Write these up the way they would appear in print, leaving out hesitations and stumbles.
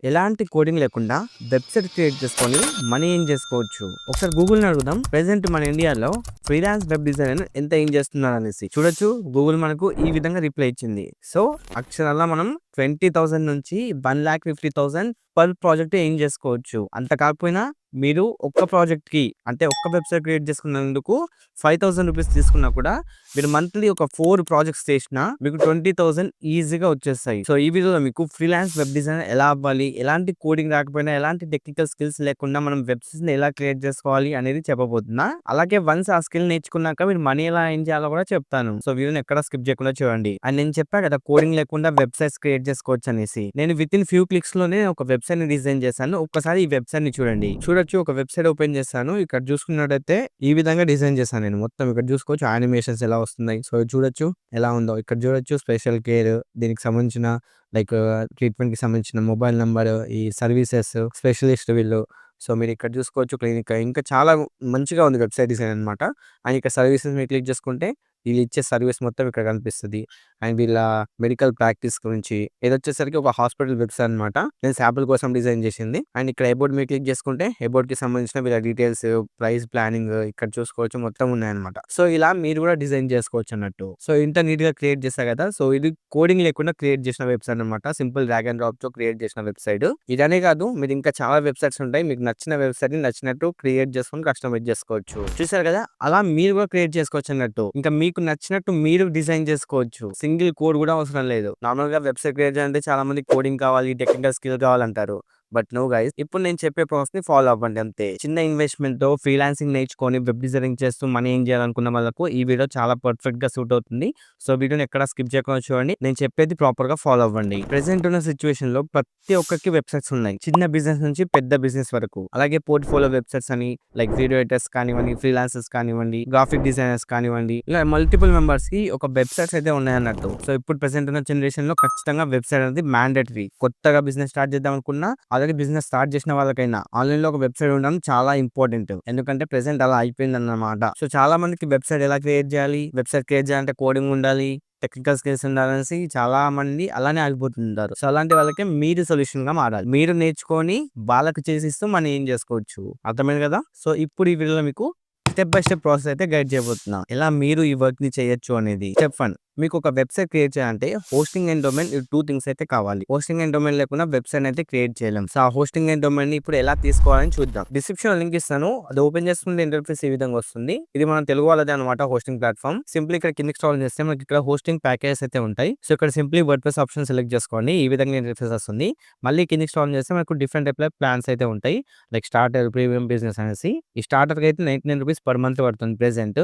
ఎలాంటి కోడింగ్ లేకుండా website create చేసుకొని మనీ ఏం చేసుకోవచ్చు. ఒకసారి గూగుల్ని అడుగుదాం. ప్రెసెంట్ మన ఇండియాలో ఫ్రీలాన్స్ వెబ్ డిజైనర్ ఎంత ఏం చేస్తున్నారు అనేసి చూడొచ్చు. గూగుల్ మనకు ఈ విధంగా రిప్లై ఇచ్చింది. సో అక్షరాల మనం 20,000 నుంచి 1,50,000 పర్ ప్రాజెక్ట్ ఏం చేసుకోవచ్చు. అంత కాకపోయినా మీరు ఒక్క ప్రాజెక్ట్‌కి అంటే ఒక్క వెబ్‌సైట్ క్రియేట్ చేసుకున్నందుకు 5,000 రూపీస్ తీసుకున్నా కూడా మీరు మంత్లీ ఒక 4 ప్రాజెక్ట్స్ చేసినా మీకు 20,000 ఈజీగా వచ్చేస్తాయి. సో ఈ వీడియోలో మీకు ఫ్రీలాన్స్ వెబ్ డిజైనర్ ఎలా అవ్వాలి, ఎలాంటి కోడింగ్ రాకపోయినా, ఎలాంటి టెక్నికల్ స్కిల్స్ లేకుండా మనం వెబ్‌సైట్స్‌ని ఎలా క్రియేట్ చేసుకోవాలి అనేది చెప్పబోతున్నా. అలాగే వన్స్ ఆ స్కిల్ నేర్చుకున్నాక మీరు మనీ ఎలా ఎర్న్ చేయాలో కూడా చెప్తాను. సో వీడియోని ఎక్కడ స్కిప్ చేయకుండా చూడండి. అండ్ నేను చెప్పా కదా కోడింగ్ లేకుండా వెబ్‌సైట్స్ క్రియేట్ చేసుకోవచ్చు అనేసి. నేను వితిన్ ఫ్యూ క్లిక్స్ లోనే ఒక వెబ్‌సైట్‌ని డిజైన్ చేశాను. ఒక్కసారి ఈ వెబ్‌సైట్‌ని చూడండి. చూడొచ్చు, ఒక వెబ్‌సైట్ ఓపెన్ చేశాను. ఇక్కడ చూసుకున్నట్టయితే ఈ విధంగా డిజైన్ చేశాను నేను. మొత్తం ఇక్కడ చూసుకోవచ్చు యానిమేషన్స్ ఎలా వస్తున్నాయి. సో చూడొచ్చు ఎలా ఉందో. ఇక్కడ చూడొచ్చు స్పెషల్ కేర్, దీనికి సంబంధించిన లైక్ ట్రీట్మెంట్‌కి సంబంధించిన మొబైల్ నంబర్, ఈ సర్వీసెస్, స్పెషలిస్ట్ వీళ్ళు. సో మీరు ఇక్కడ చూసుకోవచ్చు క్లినిక్. ఇంకా చాలా మంచిగా ఉంది వెబ్‌సైట్ డిజైన్ అన్నమాట. అండ్ ఇక్కడ సర్వీసెస్ మీరు క్లిక్ చేసుకుంటే వీళ్ళు ఇచ్చే సర్వీస్ మొత్తం ఇక్కడ కనిపిస్తది. అండ్ వీళ్ళ మెడికల్ ప్రాక్టీస్ గురించి. ఇదొచ్చేసరికి ఒక హాస్పిటల్ వెబ్‌సైట్ అన్నమాట. నేను శాంపుల్ కోసం డిజైన్ చేసింది. అండ్ ఇక్కడ అబౌట్ మీరు క్లిక్ చేసుకుంటే అబౌట్‌కి సంబంధించిన వీళ్ళ డీటెయిల్స్, ప్రైస్ ప్లానింగ్ ఇక్కడ చూసుకోవచ్చు, మొత్తం ఉన్నాయన్నమాట. సో ఇలా మీరు కూడా డిజైన్ చేసుకోవచ్చు అన్నట్టు. సో ఇంత నీట్‌గా క్రియేట్ చేశా కదా. సో ఇది కోడింగ్ లేకుండా క్రియేట్ చేసిన వెబ్‌సైట్ అన్నమాట. సింపుల్ డ్రాగ్ అండ్ డ్రాప్‌తో క్రియేట్ చేసిన వెబ్‌సైట్. ఇదనే కాదు, మీరు ఇంకా చాలా వెబ్‌సైట్స్ ఉంటాయి. మీకు నచ్చిన వెబ్‌సైట్‌ని నచ్చినట్టు క్రియేట్ చేసుకొని కస్టమైజ్ చేసుకోవచ్చు. చూసారు కదా, అలా మీరు కూడా క్రియేట్ చేసుకోవచ్చు అన్నట్టు. ఇంకా మీకు నచ్చినట్టు మీరు డిజైన్ చేసుకోవచ్చు. సింగిల్ కోడ్ కూడా అవసరం లేదు. నార్మల్ గా వెబ్‌సైట్ క్రియేట్ చేయాలంటే చాలా మంది కోడింగ్ కావాలి, టెక్నికల్ స్కిల్ కావాలంటారు. బట్ నో గైస్, ఇప్పుడు నేను చెప్పే ప్రాసెస్ ని ఫాలో అవ్వండి అంతే. చిన్న ఇన్వెస్ట్మెంట్ తో ఫ్రీలాన్సింగ్ నేర్చుకొని వెబ్ డిజైనింగ్ చేస్తూ మనీ ఏం చేయాలనుకున్న వాళ్ళకు ఈ వీడియో చాలా పర్ఫెక్ట్ గా సూట్ అవుతుంది. సో వీడియోని ఎక్కడ స్కిప్ చేయకుండా చూడండి. నేను చెప్పేది ప్రాపర్ గా ఫాలో అవ్వండి. ప్రెసెంట్ ఉన్న సిచ్యువేషన్ లో ప్రతి ఒక్కరికి వెబ్సైట్స్ ఉన్నాయి. చిన్న బిజినెస్ నుంచి పెద్ద బిజినెస్ వరకు. అలాగే పోర్ట్ఫోలియో వెబ్సైట్స్ అని లైక్ వీడియో ఎడిటర్స్ కానివ్వండి, ఫ్రీలాన్సర్స్ కానివ్వండి, గ్రాఫిక్ డిజైనర్స్ కానివ్వండి, ఇలా మల్టిపుల్ మెంబర్స్ కి ఒక వెబ్సైట్స్ అయితే ఉన్నాయన్నట్టు. సో ఇప్పుడు ప్రెసెంట్ ఉన్న జనరేషన్ లో ఖచ్చితంగా వెబ్సైట్ అనేది మ్యాండేటరీ. కొత్తగా బిజినెస్ స్టార్ట్ చేద్దాం అనుకున్నా, అలాగే బిజినెస్ స్టార్ట్ చేసిన వాళ్ళకైనా ఆన్లైన్ లో ఒక వెబ్సైట్ ఉండడం చాలా ఇంపార్టెంట్. ఎందుకంటే ప్రెసెంట్ అలా అయిపోయింది అన్నమాట. సో చాలా మందికి వెబ్సైట్ ఎలా క్రియేట్ చేయాలి, వెబ్సైట్ క్రియేట్ చేయాలంటే కోడింగ్ ఉండాలి, టెక్నికల్ స్కిల్స్ ఉండాలనేసి చాలా మంది అలానే ఆగిపోతుంటారు. సో అలాంటి వాళ్ళకి మీరు సొల్యూషన్ గా మారాలి. మీరు నేర్చుకొని వాళ్ళకి చేసిస్తూ మనం ఏం చేసుకోవచ్చు. అర్థమైంది కదా. సో ఇప్పుడు ఈ వీడియోలో మీకు స్టెప్ బై స్టెప్ ప్రాసెస్ అయితే గైడ్ చేయబోతున్నా. ఎలా మీరు ఈ వర్క్ ని చేయొచ్చు అనేది. స్టెప్ 1, మీకు ఒక వెబ్సైట్ క్రియేట్ చేయాలంటే హోస్టింగ్ అండ్ డొమైన్, ఈ 2 థింగ్స్ అయితే కావాలి. హోస్టింగ్ అండ్ డొమైన్ లేకుండా వెబ్సైట్ అయితే క్రియేట్ చేయలేం. సో ఆ హోస్టింగ్ అండ్ డొమైన్ ని ఇప్పుడు ఎలా తీసుకోవాలని చూద్దాం. డిస్క్రిప్షన్ లో లింక్ ఇస్తాను. అది ఓపెన్ చేసుకుంటే ఇంటర్ఫేస్ ఈ విధంగా వస్తుంది. ఇది మన తెలుగు వాళ్ళదే అనమాట హోస్టింగ్ ప్లాట్ఫామ్. సింప్లీ ఇక్కడ కిందకి స్క్రాల్ చేస్తే మనకి ఇక్కడ హోస్టింగ్ ప్యాకేజెస్ అయితే ఉంటాయి. సో ఇక్కడ సింప్లీ వర్డ్‌ప్రెస్ ఆప్షన్ సెలెక్ట్ చేసుకోండి. ఈ విధంగా ఇంటర్ఫేస్ వస్తుంది. మళ్ళీ కిందకి స్క్రాల్ చేస్తే మనకు డిఫరెంట్ టైప్ ప్లాన్స్ అయితే ఉంటాయి. లైక్ స్టార్టర్, ప్రీమియం, బిజినెస్ అనేసి. ఈ స్టార్టర్ కి అయితే 99 రూపీస్ పర్ మంత్ పడుతుంది ప్రెజెంట్.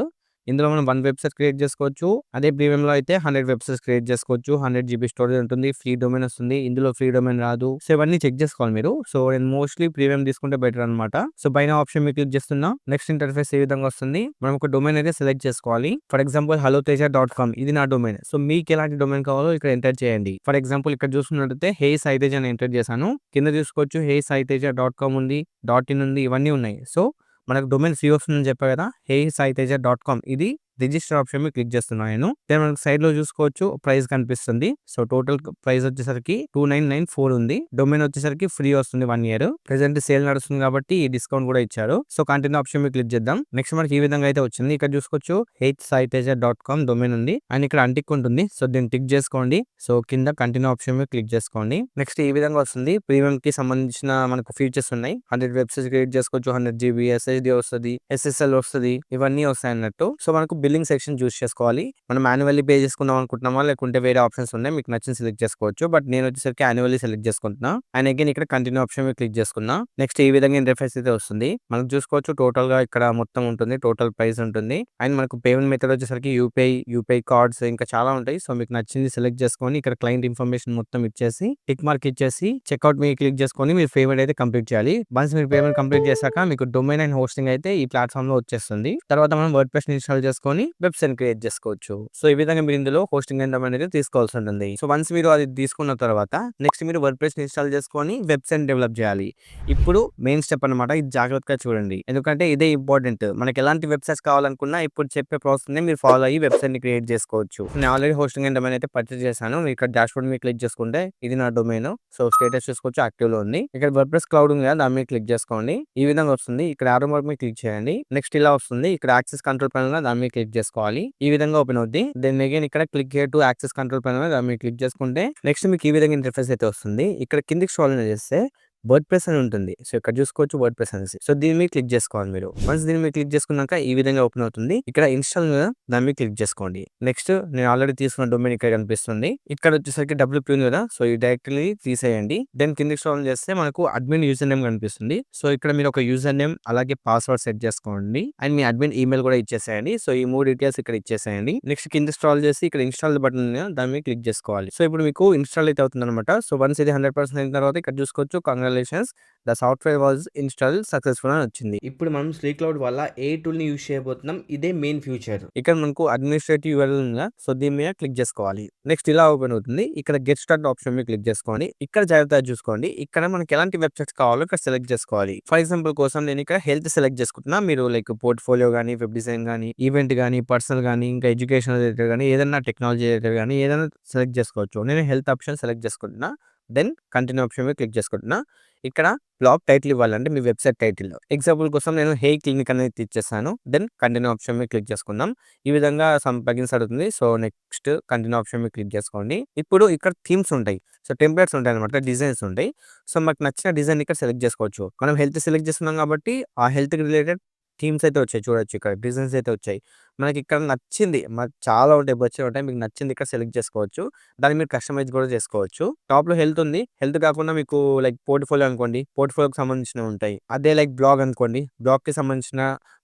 ఇందులో మనం 1 వెబ్సైట్ క్రియేట్ చేసుకోవచ్చు. అదే ప్రీమియంలో అయితే 100 వెబ్సైట్స్ క్రియేట్ చేసుకోవచ్చు. 100 జీబీ స్టోరేజ్ ఉంటుంది. ఫ్రీ డొమైన్ వస్తుంది. ఇందులో ఫ్రీ డొమైన్ రాదు. సో ఇవన్నీ చెక్ చేసుకోవాలి మీరు. సో నేను మోస్ట్లీ ప్రీమియం తీసుకుంటే బెటర్ అనమాట. సో పైన ఆప్షన్ మీరు క్లిక్ చేస్తున్నా నెక్స్ట్ ఇంటర్ఫేస్ ఈ విధంగా వస్తుంది. మనం ఒక డొమైన్ అయితే సెలెక్ట్ చేసుకోవాలి. ఫర్ ఎగ్జాంపుల్ helloteja.com ఇది నా డొమైన్. సో మీకు ఎలాంటి డొమైన్ కావాలో ఇక్కడ ఎంటర్ చేయండి. ఫర్ ఎగ్జాంపుల్ ఇక్కడ చూసుకున్నట్లయితే hey saiteja అని ఎంటర్ చేశాను. కింద చూసుకోవచ్చు heysaiteja.com ఉంది, .in ఉంది, ఇవన్నీ ఉన్నాయి. సో మనకు డొమైన్ ఫ్రీ వస్తుందని చెప్పా కదా. heysaiteja.com ఇది రిజిస్టర్ ఆప్షన్ మీద క్లిక్ చేస్తున్నాను నేను. దెన్ మనకి సైడ్ లో చూసుకోవచ్చు ప్రైస్ కనిపిస్తుంది. సో టోటల్ ప్రైస్ వచ్చేసరికి 2994 ఉంది. డొమైన్ వచ్చేసరికి ఫ్రీ వస్తుంది 1 ఇయర్. ప్రెసెంట్ సేల్ నడుస్తుంది కాబట్టి ఈ డిస్కౌంట్ కూడా ఇచ్చారు. సో కంటిన్యూ ఆప్షన్ మీద క్లిక్ చేద్దాం. నెక్స్ట్ మనకి ఈ విధంగా అయితే వచ్చింది. ఇక్కడ చూసుకోవచ్చు heysaiteja.com డొమైన్ ఉంది అండ్ ఇక్కడ అంటిక్ ఉంటుంది. సో దీన్ని టిక్ చేసుకోండి. సో కింద కంటిన్యూ ఆప్షన్ మీద క్లిక్ చేసుకోండి. నెక్స్ట్ ఈ విధంగా వస్తుంది. ప్రీమియం కి సంబంధించిన మనకు ఫీచర్స్ ఉన్నాయి. 100 వెబ్సైట్స్ క్రియేట్ చేసుకోవచ్చు. 100 జీబీ SSD వస్తుంది, SSL వస్తుంది, ఇవన్నీ వస్తాయి అన్నట్టు. సో మనకు బిల్లింగ్ సెక్షన్ చూస్ చేసుకోవాలి. మనం మాన్యువల్లీ పే చేసుకుందాం అనుకుంటున్నామా, లేకుంటే వేరే ఆప్షన్స్ ఉన్నాయి, మీకు నచ్చిన సెలెక్ట్ చేసుకోవచ్చు. బట్ నేను వచ్చేసరికి యాన్యువల్లీ సెలెక్ట్ చేసుకుంటున్నా. అండ్ అగైన్ ఇక్కడ కంటిన్యూ ఆప్షన్ మీద క్లిక్ చేసుకున్నా. నెక్స్ట్ ఈ విధంగా ఇంటర్ఫేస్ అయితే వస్తుంది. మనకు చూసుకోవచ్చు టోటల్ గా ఇక్కడ మొత్తం ఉంటుంది, టోటల్ ప్రైస్ ఉంటుంది. అండ్ మనకు పేమెంట్ మెథడ్ వచ్చేసరికి యూపీఐ కార్డ్స్ ఇంకా చాలా ఉంటాయి. సో మీకు నచ్చింది సెలెక్ట్ చేసుకొని ఇక్కడ క్లయింట్ ఇన్ఫర్మేషన్ మొత్తం ఇచ్చేసి టిక్ మార్క్ ఇచ్చేసి చెక్అవుట్ మీద క్లిక్ చేసుకొని మీరు పేమెంట్ అయితే కంప్లీట్ చేయాలి. వన్స్ మీరు పేమెంట్ కంప్లీట్ చేశాక మీకు డొమైన్ అండ్ హోస్టింగ్ అయితే ఈ ప్లాట్ఫామ్ లో వచ్చేస్తుంది. తర్వాత మనం వర్డ్‌ప్రెస్ ఇన్స్టాల్ చేసుకొని చేసుకొని వెబ్సైట్ క్రియేట్ చేసుకోవచ్చు. సో ఈ విధంగా మీరు ఇందులో హోస్టింగ్ అనేది తీసుకోవాల్సి ఉంటుంది. సో వన్స్ మీరు అది తీసుకున్న తర్వాత నెక్స్ట్ మీరు వర్డ్‌ప్రెస్ ఇన్‌స్టాల్ చేసుకొని వెబ్సైట్ డెవలప్ చేయాలి. ఇప్పుడు మెయిన్ స్టెప్ అన్నమాట. ఇది జాగ్రత్తగా చూడండి. ఎందుకంటే ఇదే ఇంపార్టెంట్. మనకి ఎలాంటి వెబ్‌సైట్స్ కావాలనుకున్నా ఇప్పుడు చెప్పే ప్రాసెస్‌ని మీరు ఫాలో అయ్యి వెబ్సైట్‌ని క్రియేట్ చేసుకోవచ్చు. నేను ఆల్రెడీ హోస్టింగ్ అండ్ డొమైన్ అయితే పర్చేస్ చేశాను. మీరు ఇక్కడ డాష్‌బోర్డ్ మీద క్లిక్ చేసుకుంటే ఇది నా డొమైన్. సో స్టేటస్ చూసుకోవచ్చు యాక్టివ్‌లో ఉంది. ఇక్కడ వర్డ్‌ప్రెస్ క్లౌడ్ ఉంది కదా! దాని మీద క్లిక్ చేసుకోండి. ఈ విధంగా వస్తుంది. ఇక్కడ యారో మార్క్ మీద క్లిక్ చేయండి. నెక్స్ట్ ఇలా వస్తుంది. ఇక్కడ యాక్సెస్ కంట్రోల్ పానెల్ ఉంది. దాని మీద క్లిక్ చేసుకోవాలి. ఈ విధంగా ఓపెన్ అవుద్ది. దెన్ అగైన్ ఇక్కడ click here to access control panel దాని మీద క్లిక్ చేసుకుంటే నెక్స్ట్ మీకు ఈ విధంగా ఇంటర్ఫేస్ అయితే వస్తుంది. ఇక్కడ కిందకి స్క్రోల్ చేస్తే వర్డ్‌ప్రెస్ అని ఉంటుంది. సో ఇక్కడ చూసుకోవచ్చు వర్డ్‌ప్రెస్ అనేసి. సో దీని మీద క్లిక్ చేసుకోవాలి మీరు. వన్స్ దీని మీద క్లిక్ చేసుకున్నాక ఈ విధంగా ఓపెన్ అవుతుంది. ఇక్కడ ఇన్‌స్టాల్ మీద దాని మీద క్లిక్ చేసుకోండి. నెక్స్ట్ నేను ఆల్రెడీ తీసుకున్న డొమైన్ ఇక్కడ కనిపిస్తుంది. ఇక్కడ వచ్చేసరికి WP ఉంది కదా! సో ఇది డైరెక్ట్‌లీ తీసేయండి. దెన్ కిందకి స్క్రోల్ చేస్తే మనకు అడ్మిన్ యూజర్ నేమ్ కనిపిస్తుంది. సో ఇక్కడ మీరు ఒక యూజర్ నేమ్ అలాగే పాస్వర్డ్ సెట్ చేసుకోండి. అండ్ మీ అడ్మిన్ ఈమెయిల్ కూడా ఇచ్చేసేయండి. సో ఈ 3 డీటెయిల్స్ ఇక్కడ ఇచ్చేసేయండి. నెక్స్ట్ కింద స్క్రోల్ చేసి ఇక్కడ ఇన్‌స్టాల్ బటన్ ఉంది కదా! దాని మీద క్లిక్ చేసుకోవాలి. సో ఇప్పుడు మీకు ఇన్‌స్టాల్ అయితే అవుతుందన్నమాట. సో వన్స్ ఇది 100% అయిన తర్వాత ఇక్కడ చూసుకోవచ్చు the software was installed successful అని వచ్చింది. ఇప్పుడు మనం శ్రీ క్లౌడ్ వల్ల ఏ టూల్‌ని యూజ్ చేయబోతున్నాం. ఇదే మెయిన్ ఫ్యూచర్. ఇక్కడ మనకు అడ్మినిస్ట్రేటివ్ యూఆర్ఎల్ ఉందా? సో దీని మీద క్లిక్ చేసుకోవాలి. నెక్స్ట్ ఇలా ఓపెన్ అవుతుంది. ఇక్కడ గెట్ స్టార్ట్ ఆప్షన్ మీద క్లిక్ చేసుకోండి. ఇక్కడ జాగ్రత్తగా చూసుకోండి. ఇక్కడ మనకి ఎలాంటి వెబ్‌సైట్స్ కావాలో ఇక్కడ సెలెక్ట్ చేసుకోవాలి. ఫర్ ఎగ్జాంపుల్ కోసం నేను ఇక్కడ హెల్త్ సెలెక్ట్ చేసుకుంటున్నా. మీరు లైక్ పోర్ట్‌ఫోలియో గాని, వెబ్ డిజైన్ గాని, ఈవెంట్ గాని, పర్సనల్ గాని, ఇంకా ఎడ్యుకేషన్ రిలేటెడ్ గాని, ఏదైనా టెక్నాలజీ రిలేటెడ్ గాని ఏదైనా సెలెక్ట్ చేసుకోవచ్చు. నేను హెల్త్ ఆప్షన్ సెలెక్ట్ చేసుకుంటున్నా. దెన్ కంటిన్యూ ఆప్షన్ మీద క్లిక్ చేసుకుంటున్నా. ఇక్కడ బ్లాగ్ టైటిల్ ఇవ్వాలంటే మీ వెబ్సైట్ టైటిల్. ఎగ్జాంపుల్ కోసం నేను హే క్లినిక్ అనేది ఇచ్చేసాను. దెన్ కంటిన్యూ ఆప్షన్ మీద క్లిక్ చేసుకుందాం. ఈ విధంగా సమ్ ప్లగిన్స్ అడుగుతుంది. సో నెక్స్ట్ కంటిన్యూ ఆప్షన్ మీద క్లిక్ చేసుకోండి. ఇప్పుడు ఇక్కడ థీమ్స్ ఉంటాయి. సో టెంప్లెట్స్ ఉంటాయి అనమాట. డిజైన్స్ ఉంటాయి. సో మాకు నచ్చిన డిజైన్ ఇక్కడ సెలెక్ట్ చేసుకోవచ్చు. మనం హెల్త్ సెలెక్ట్ చేస్తున్నాం కాబట్టి ఆ హెల్త్‌కి రిలేటెడ్ థీమ్స్ అయితే వచ్చాయి చూడొచ్చు. ఇక్కడ డిజైన్స్ అయితే వచ్చాయి. మనకి ఇక్కడ నచ్చింది మాకు చాలా ఉంటాయి. బొచ్చెడు ఉంటాయి. మీకు నచ్చింది ఇక్కడ సెలెక్ట్ చేసుకోవచ్చు. దాన్ని మీరు కస్టమైజ్ కూడా చేసుకోవచ్చు. టాప్‌లో హెల్త్ ఉంది. హెల్త్ కాకుండా మీకు లైక్ పోర్ట్‌ఫోలియో అనుకోండి. పోర్ట్‌ఫోలియోకి సంబంధించినవి ఉంటాయి. అదే లైక్ బ్లాగ్ అనుకోండి. బ్లాగ్‌కి సంబంధించిన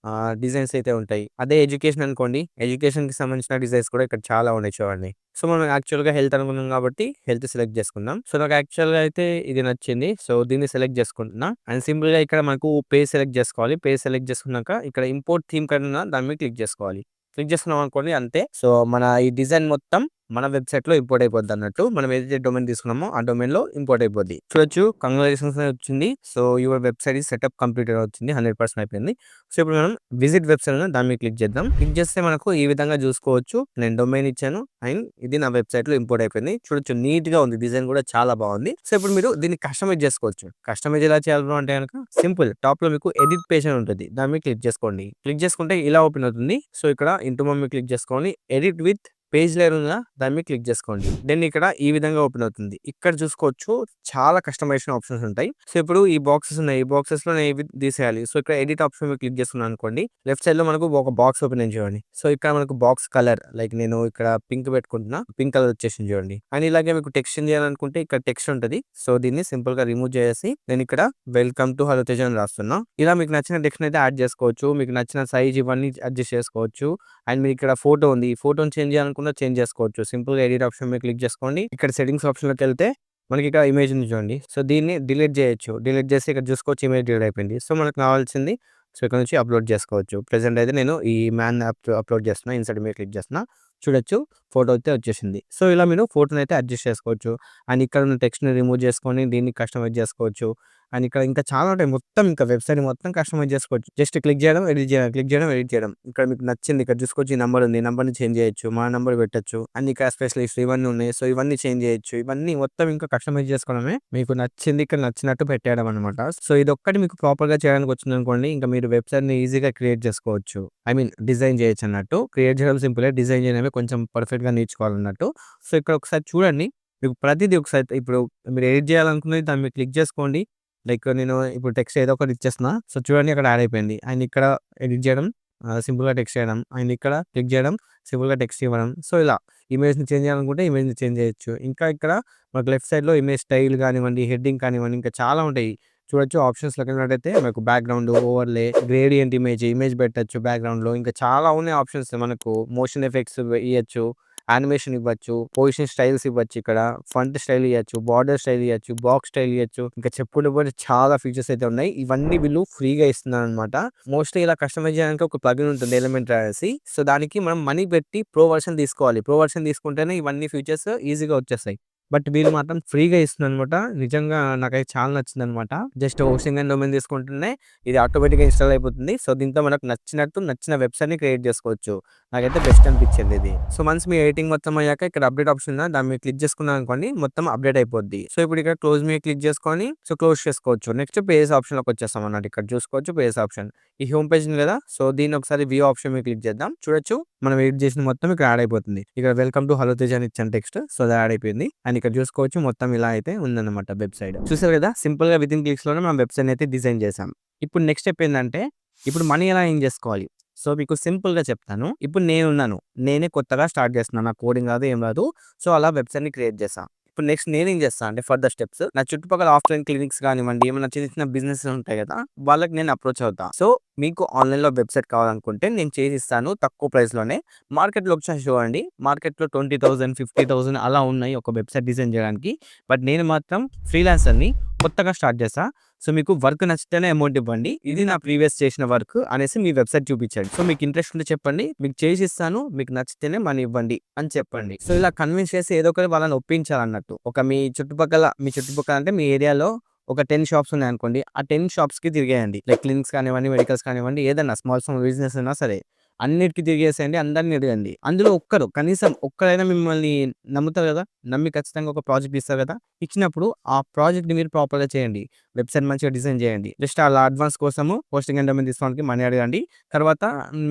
డిజైన్స్ అయితే ఉంటాయి. అదే ఎడ్యుకేషన్ అనుకోండి. ఎడ్యుకేషన్‌కి సంబంధించిన డిజైన్స్ కూడా ఇక్కడ చాలా ఉన్నాయి చూడండి. సో మనం యాక్చువల్‌గా హెల్త్ అనుకున్నాం కాబట్టి హెల్త్ సెలెక్ట్ చేసుకుందాం. సో నాకు యాక్చువల్‌గా అయితే ఇది నచ్చింది. సో దీన్ని సెలెక్ట్ చేసుకుంటున్నా. అండ్ సింపుల్‌గా ఇక్కడ మనకు పేజ్ సెలెక్ట్ చేసుకోవాలి. పేజ్ సెలెక్ట్ చేసుకున్నాక ఇక్కడ ఇంపోర్ట్ థీమ్ కన్నా దాని మీద క్లిక్ చేసుకోవాలి. క్లిక్ చేసుకున్నాం అనుకోండి అంతే. సో మన ఈ డిజైన్ మొత్తం మన వెబ్‌సైట్‌లో ఇంపోర్ట్ అయిపోద్ది అన్నట్టు. మనం ఏదైతే డొమైన్ తీసుకున్నామో ఆ డొమైన్‌లో ఇంపోర్ట్ అయిపోద్ది. చూడొచ్చు కంగ్రాచులేషన్స్ అని వచ్చింది. So your website is setup completed వచ్చింది. 100% అయిపోయింది. సో ఇప్పుడు మనం విజిట్ వెబ్‌సైట్ ఉంది దాని మీద క్లిక్ చేద్దాం. క్లిక్ చేస్తే మనకు ఈ విధంగా చూసుకోవచ్చు. నేను డొమైన్ ఇచ్చాను అండ్ ఇది నా వెబ్‌సైట్‌లో ఇంపోర్ట్ అయిపోయింది. చూడొచ్చు నీట్‌గా ఉంది. డిజైన్ కూడా చాలా బాగుంది. సో ఇప్పుడు మీరు దీన్ని కస్టమైజ్ చేసుకోవచ్చు. కస్టమైజ్ ఎలా చేయాలి బ్రో అంటే గనక సింపుల్ టాప్‌లో మీకు ఎడిట్ పేజ్ అని ఉంటుంది. దాని మీద క్లిక్ చేసుకోండి. క్లిక్ చేసుకుంటే ఇలా ఓపెన్ అవుతుంది. సో ఇక్కడ ఇంటూ మీద క్లిక్ చేసుకోండి. ఎడిట్ విత్ పేజ్ లేయర్ ఉందా దాని మీద క్లిక్ చేసుకోండి. దెన్ ఇక్కడ ఈ విధంగా ఓపెన్ అవుతుంది. ఇక్కడ చూసుకోవచ్చు చాలా కస్టమైజేషన్ ఆప్షన్స్ ఉంటాయి. సో ఇప్పుడు ఈ బాక్సెస్ ఉన్నాయి. ఈ బాక్సెస్ లో నేను తీసేయాలి. సో ఇక్కడ ఎడిట్ ఆప్షన్ మీద క్లిక్ చేసుకున్నాను అనుకోండి. లెఫ్ట్ సైడ్ లో మనకు ఒక బాక్స్ ఓపెన్ అయ్యి చూడండి. సో ఇక్కడ మనకు బాక్స్ కలర్ లైక్ నేను ఇక్కడ పింక్ పెట్టుకుంటున్నా. పింక్ కలర్ వచ్చేసింది చూడండి. అండ్ ఇలాగే మీకు టెక్స్ట్ చేయాలనుకుంటే ఇక్కడ టెక్స్ట్ ఉంటుంది. సో దీన్ని సింపుల్ గా రిమూవ్ చేసి నేను ఇక్కడ వెల్కమ్ టు హలో తేజ అని రాస్తున్నా. ఇలా మీకు నచ్చిన టెక్స్ట్ అయితే యాడ్ చేసుకోవచ్చు. మీకు నచ్చిన సైజ్ ఇవన్నీ అడ్జస్ట్ చేసుకోవచ్చు. అండ్ మీకు ఇక్కడ ఫోటో ఉంది. ఈ ఫోటోని చేంజ్ చేయాలనుకున్నా చేంజ్ చేసుకోవచ్చు. సింపుల్ గా ఎడిట్ ఆప్షన్ మీద క్లిక్ చేసుకోండి. ఇక్కడ సెట్టింగ్స్ ఆప్షన్ లోకి వెళ్తే మనకి ఇక్కడ ఇమేజ్ ఉంది చూడండి. సో దీన్ని డిలీట్ చేయొచ్చు. డిలీట్ చేసి ఇక్కడ చూసుకోవచ్చు ఇమేజ్ డిలీట్ అయిపోయింది. సో మనకు కావాల్సింది సో ఇక్కడ నుంచి అప్లోడ్ చేసుకోవచ్చు. ప్రెజెంట్ అయితే నేను ఈ మ్యాన్ యాప్ అప్లోడ్ చేస్తున్నా. ఇన్సర్ట్ మీద క్లిక్ చేస్తున్నా. చూడొచ్చు ఫోటో అయితే వచ్చేసింది. సో ఇలా మీరు ఫోటోని అయితే అడ్జస్ట్ చేసుకోవచ్చు. అండ్ ఇక్కడ ఉన్న టెక్స్ట్‌ని రిమూవ్ చేసుకొని దీన్ని కస్టమైజ్ చేసుకోవచ్చు. అండ్ ఇక్కడ ఇంకా చాలా ఉంటాయి. మొత్తం ఇంకా వెబ్‌సైట్ మొత్తం కస్టమైజ్ చేసుకోవచ్చు. జస్ట్ క్లిక్ చేయడం, ఎడిట్ చేయడం, క్లిక్ చేయడం, ఎడిట్ చేయడం. ఇక్కడ మీకు నచ్చింది ఇక్కడ చూసుకోవచ్చు ఈ నంబర్ ఉంది. ఈ నంబర్‌ని చేంజ్ చేయొచ్చు. మా నంబర్ పెట్టొచ్చు. అండ్ ఇక్కడ స్పెషలిస్ట్ ఇవన్నీ ఉన్నాయి. సో ఇవన్నీ చేంజ్ చేయొచ్చు. ఇవన్నీ మొత్తం ఇంకా కస్టమైజ్ చేసుకోవడమే. మీకు నచ్చింది ఇక్కడ నచ్చినట్టు పెట్టేయడం అనమాట. సో ఇదొక్కటి మీకు ప్రాపర్‌గా చేయడానికి వచ్చిందనుకోండి ఇంకా మీరు వెబ్‌సైట్‌ని ఈజీగా క్రియేట్ చేసుకోవచ్చు. ఐ మీన్ డిజైన్ చేయొచ్చు అన్నట్టు. క్రియేట్ చేయడం సింపులే. డిజైన్ చేయడమే కొంచెం పర్ఫెక్ట్‌గా నేర్చుకోవాలన్నట్టు. సో ఇక్కడ ఒకసారి చూడండి. మీకు ప్రతిదీ ఒకసారి ఇప్పుడు మీరు ఎడిట్ చేయాలనుకున్నది దాన్ని మీరు క్లిక్ చేసుకోండి. లైక్ నేను ఇప్పుడు టెక్స్ట్ ఏదో ఒకటి ఇచ్చేస్తున్నా. సో చూడండి అక్కడ యాడ్ అయిపోయింది. అండ్ ఇక్కడ ఎడిట్ చేయడం సింపుల్‌గా టెక్స్ట్ చేయడం. అండ్ ఇక్కడ క్లిక్ చేయడం సింపుల్‌గా టెక్స్ట్ ఇవ్వడం. సో ఇలా ఇమేజ్‌ని చేంజ్ చేయాలనుకుంటే ఇమేజ్‌ని చేంజ్ చేయొచ్చు. ఇంకా ఇక్కడ మనకు లెఫ్ట్ సైడ్‌లో ఇమేజ్ స్టైల్ కానివ్వండి, హెడ్డింగ్ కానివ్వండి ఇంకా చాలా ఉంటాయి. చూడొచ్చు ఆప్షన్స్‌లోకి వెళ్ళినట్టయితే మనకు బ్యాక్‌గ్రౌండ్, ఓవర్‌లే, గ్రేడియంట్ ఇమేజ్ పెట్టొచ్చు బ్యాక్‌గ్రౌండ్‌లో. ఇంకా చాలా ఉన్నాయి ఆప్షన్స్ మనకు మోషన్ ఎఫెక్ట్స్ ఇయొచ్చు. యానిమేషన్ ఇవ్వచ్చు, పొజిషన్ స్టైల్స్ ఇవ్వచ్చు, ఇక్కడ ఫంట్ స్టైల్ ఇవ్వచ్చు, బార్డర్ స్టైల్ ఇవ్వచ్చు, బాక్స్ స్టైల్ ఇవ్వచ్చు, ఇంకా చెప్పుకుంటూ పోతే చాలా ఫీచర్స్ అయితే ఉన్నాయి. ఇవన్నీ వీళ్ళు ఫ్రీగా ఇస్తున్నారు అనమాట. మోస్ట్లీ ఇలా కస్టమైజ్ చేయడానికి ఒక ప్లగిన్ ఉంటుంది ఎలిమెంట్ అనేసి. సో దానికి మనం మనీ పెట్టి ప్రో వర్షన్ తీసుకోవాలి. ప్రో వర్షన్ తీసుకుంటేనే ఇవన్నీ ఫీచర్స్ ఈజీగా వచ్చేస్తాయి. బట్ వీళ్ళు మాత్రం ఫ్రీగా ఇస్తుందనమాట. నిజంగా నాకైతే చాలా నచ్చిందనమాట. జస్ట్ హోస్టింగ్ అండ్ డొమైన్ తీసుకుంటేనే ఇది ఆటోమేటిక్‌గా ఇన్‌స్టాల్ అయిపోతుంది. సో దీంతో మనకు నచ్చిన వెబ్‌సైట్‌ని క్రియేట్ చేసుకోవచ్చు. నాకైతే బెస్ట్ అనిపించింది ఇది. సో వన్స్ మీ ఎడిటింగ్ మొత్తం అయ్యాక ఇక్కడ అప్డేట్ ఆప్షన్ ఉందా, దాన్ని మీరు క్లిక్ చేసుకున్నారనుకోండి మొత్తం అప్డేట్ అయిపోద్ది. సో ఇప్పుడు ఇక్కడ క్లోజ్ మీద క్లిక్ చేసుకొని క్లోజ్ చేసుకోవచ్చు. నెక్స్ట్ పేజెస్ ఆప్షన్‌లోకి వచ్చేస్తాం అన్నమాట. ఇక్కడ చూసుకోవచ్చు పేజెస్ ఆప్షన్. ఈ హోమ్ పేజ్ ఉంది కదా, సో దీన్ని ఒకసారి వ్యూ ఆప్షన్ మీద క్లిక్ చేద్దాం. చూడొచ్చు మనం ఎడిట్ చేసిన మొత్తం ఇక్కడ యాడ్ అయిపోతుంది. ఇక్కడ వెల్కమ్ టు హలో తేజ అని ఇచ్చాను టెక్స్ట్. సో అది యాడ్ అయిపోయింది. అండ్ ఇక్కడ చూసుకోవచ్చు మొత్తం ఇలా అయితే ఉందన్నమాట వెబ్‌సైట్. చూసారు కదా, సింపుల్ గా వితిన్ క్లిక్స్ లోనే మనం వెబ్‌సైట్ అయితే డిజైన్ చేసాం. ఇప్పుడు నెక్స్ట్ స్టెప్ ఏంటంటే ఇప్పుడు మనీ ఎలా ఎర్న్ చేసుకోవాలి. సో మీకు సింపుల్ గా చెప్తాను. ఇప్పుడు నేనున్నాను. నేనే కొత్తగా స్టార్ట్ చేస్తున్నాను. నాకు కోడింగ్ రాదు, ఏం రాదు. సో అలా వెబ్‌సైట్ ని క్రియేట్ చేశా. ఇప్పుడు నెక్స్ట్ నేనేం చేస్తా అంటే ఫర్దర్ స్టెప్స్ నా చుట్టుపక్కల ఆఫ్‌లైన్ క్లినిక్స్ కానివ్వండి, ఏమైనా చిన్న చిన్న బిజినెసెస్ ఉంటాయి కదా, వాళ్ళకి నేను అప్రోచ్ అవుతా. సో మీకు ఆన్‌లైన్‌లో వెబ్‌సైట్ కావాలనుకుంటే నేను చేసిస్తాను తక్కువ ప్రైస్‌లోనే. మార్కెట్‌లో ఒకసారి చూడండి. మార్కెట్‌లో 20,000, 50,000 అలా ఉన్నాయి ఒక వెబ్‌సైట్ డిజైన్ చేయడానికి. బట్ నేను మాత్రం ఫ్రీలాన్సర్‌ని కొత్తగా స్టార్ట్ చేశా. సో మీకు వర్క్ నచ్చితేనే అమౌంట్ ఇవ్వండి. ఇది నా ప్రీవియస్ చేసిన వర్క్ అనేసి మీ వెబ్‌సైట్ చూపించండి. సో మీకు ఇంట్రెస్ట్ ఉంటే చెప్పండి. మీకు చేసిస్తాను. మీకు నచ్చితేనే మనీ ఇవ్వండి అని చెప్పండి. సో ఇలా కన్విన్స్ చేసి ఏదో ఒకటి వాళ్ళని ఒప్పించాలన్నట్టు. మీ చుట్టుపక్కల అంటే మీ ఏరియాలో ఒక 10 షాప్స్ ఉన్నాయనుకోండి. ఆ 10 షాప్స్‌కి తిరిగేయండి. లైక్ క్లినిక్స్ కానివ్వండి, మెడికల్స్ కానివ్వండి, ఏదైనా స్మాల్ బిజినెస్ అయినా సరే. అన్నిటికి తిరిగేసేయండి. అందరిని అడగండి. అందులో కనీసం ఒక్కరైనా మిమ్మల్ని నమ్ముతారు కదా! నమ్మి ఖచ్చితంగా ఒక ప్రాజెక్ట్ ఇస్తారు కదా! ఇచ్చినప్పుడు ఆ ప్రాజెక్ట్‌ని మీరు ప్రాపర్‌గా చేయండి. వెబ్‌సైట్ మంచిగా డిజైన్ చేయండి. జస్ట్ అలా అడ్వాన్స్ కోసము హోస్టింగ్ అండ్ డొమైన్ తీసుకోవడానికి మనీ అడగండి. తర్వాత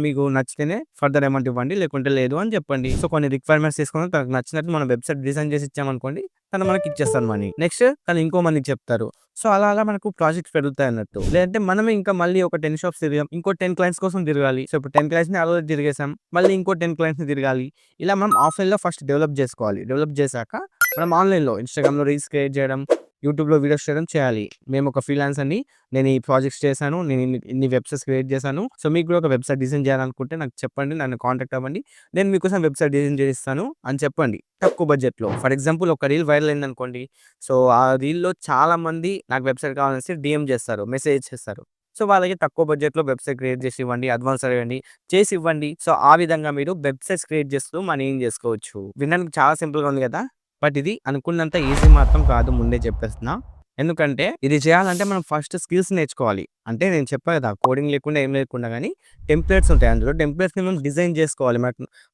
మీకు నచ్చితేనే ఫర్దర్ అమౌంట్ ఇవ్వండి. లేకుంటే లేదు అని చెప్పండి. సో కొన్ని రిక్వైర్మెంట్స్ తీసుకొని తనకు నచ్చినట్టు మనం వెబ్‌సైట్ డిజైన్ చేసి ఇచ్చామనుకోండి, తను మనకి ఇచ్చేస్తాడు మనీ. నెక్స్ట్ తను ఇంకో మనీ చెప్తారు. సో అలా మనకు ప్రాజెక్ట్స్ పెరుగుతాయన్నట్టు. లేదంటే మనమే ఇంకా మళ్ళీ ఒక 10 షాప్స్ తిరిగాం. ఇంకో 10 క్లయింట్స్ కోసం తిరగాలి. సో ఇప్పుడు 10 క్లయింట్స్‌ని ఆ రోజు తిరిగేసాం. మళ్ళీ ఇంకో 10 క్లయింట్స్‌ని తిరగాలి. ఇలా మనం ఆఫ్‌లైన్‌లో ఫస్ట్ డెవలప్ చేసుకోవాలి. డెవలప్ చేశాక మనం ఆన్‌లైన్‌లో ఇన్‌స్టాగ్రామ్‌లో రీల్స్ క్రియేట్ చేయడం, యూట్యూబ్‌లో వీడియోస్ చేయడం చేయాలి. మేము ఒక ఫ్రీలాన్సర్‌ని. నేను ఈ ప్రాజెక్ట్స్ చేశాను. నేను ఇన్ని వెబ్‌సైట్స్ క్రియేట్ చేశాను. సో మీకు కూడా ఒక వెబ్‌సైట్ డిజైన్ చేయాలనుకుంటే నాకు చెప్పండి. నన్ను కాంటాక్ట్ అవ్వండి. నేను మీకోసం వెబ్‌సైట్ డిజైన్ చేసిస్తాను అని చెప్పండి. తక్కువ బడ్జెట్‌లో. ఫర్ ఎగ్జాంపుల్ ఒక రీల్ వైరల్ అయిందనుకోండి. సో ఆ రీల్‌లో చాలా మంది నాకు వెబ్‌సైట్ కావాలనేసి డీఎం చేస్తారు. మెసేజ్ చేస్తారు. సో వాళ్ళకి తక్కువ బడ్జెట్‌లో వెబ్‌సైట్ క్రియేట్ చేసి ఇవ్వండి. అడ్వాన్స్ అడగండి. చేసి ఇవ్వండి. సో ఆ విధంగా మీరు వెబ్‌సైట్స్ క్రియేట్ చేస్తూ మనీ ఎర్న్ చేసుకోవచ్చు. వినడానికి చాలా సింపుల్‌గా ఉంది కదా! బట్ ఇది అనుకున్నంత ఈజీ మాత్రం కాదు, ముందే చెప్పేస్తున్నా. ఎందుకంటే ఇది చేయాలంటే మనం ఫస్ట్ స్కిల్స్ నేర్చుకోవాలి. అంటే నేను చెప్పా కదా! కోడింగ్ లేకుండా ఏం లేకుండా గానీ టెంప్లేట్స్ ఉంటాయి అందులో. టెంప్లేట్స్‌ని మనం డిజైన్ చేసుకోవాలి.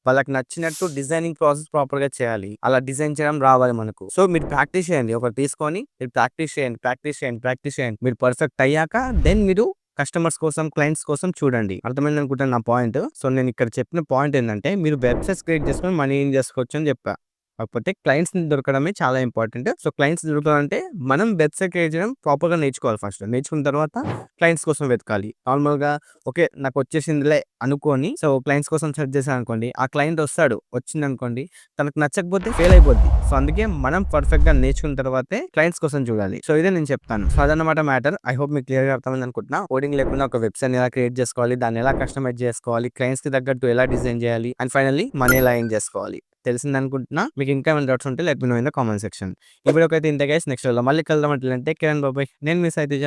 వాళ్ళకి నచ్చినట్టు డిజైనింగ్ ప్రాసెస్ ప్రాపర్‌గా చేయాలి. అలా డిజైన్ చేయడం రావాలి మనకు. సో మీరు ప్రాక్టీస్ చేయండి. ఒకటి తీసుకొని మీరు ప్రాక్టీస్ చేయండి. మీరు పర్ఫెక్ట్ అయ్యాక దెన్ మీరు కస్టమర్స్ కోసం, క్లయింట్స్ కోసం చూడండి. అర్థమైందనుకుంటాను నా పాయింట్. సో నేను ఇక్కడ చెప్పిన పాయింట్ ఏంటంటే మీరు వెబ్‌సైట్స్ క్రియేట్ చేసుకొని మనీ ఎర్న్ చేసుకోవచ్చు అని చెప్పా. కాకపోతే క్లయింట్స్‌ని దొరకడమే చాలా ఇంపార్టెంట్. సో క్లయింట్స్ దొరకాలంటే మనం వెబ్‌సైట్ క్రియేట్ చేయడం ప్రాపర్‌గా నేర్చుకోవాలి ఫస్ట్. నేర్చుకున్న తర్వాత క్లయింట్స్ కోసం వెతకాలి. నార్మల్‌గా ఓకే. నాకొచ్చేసిందిలే అనుకోని సో క్లయింట్స్ కోసం సెర్చ్ చేశాననుకోండి. ఆ క్లయింట్ వస్తాడు. వచ్చిందనుకోండి. తనకు నచ్చకపోతే ఫెయిల్ అయిపోద్ది. సో అందుకే మనం పర్ఫెక్ట్‌గా నేర్చుకున్న తర్వాతే క్లయింట్స్ కోసం చూడాలి. సో ఇదే నేను చెప్తాను. సో అదన్నమాట మ్యాటర్. ఐ హోప్ మీకు క్లియర్‌గా అర్థమైంది అనుకుంటున్నా. కోడింగ్ లేకుండా ఒక వెబ్‌సైట్‌ని ఎలా క్రియేట్ చేసుకోవాలి, దాన్ని ఎలా కస్టమైజ్ చేసుకోవాలి, క్లయింట్స్‌కి తగ్గట్టు ఎలా డిజైన్ చేయాలి అండ్ ఫైనల్లీ మనీ ఎలా ఎర్న్ చేసుకోవాలి. తెలిసిందనుకుంటున్నా. మీకు ఇంకా ఏమైనా డౌట్స్ ఉంటే let me know in the comment section. ఈ వీడియోకైతే ఇంతే గైస్. నెక్స్ట్ వీడియోలో మళ్ళీ కలుద్దాం. అంటే take care and bye bye. నేను మీ సాయి తేజ.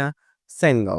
Signing of.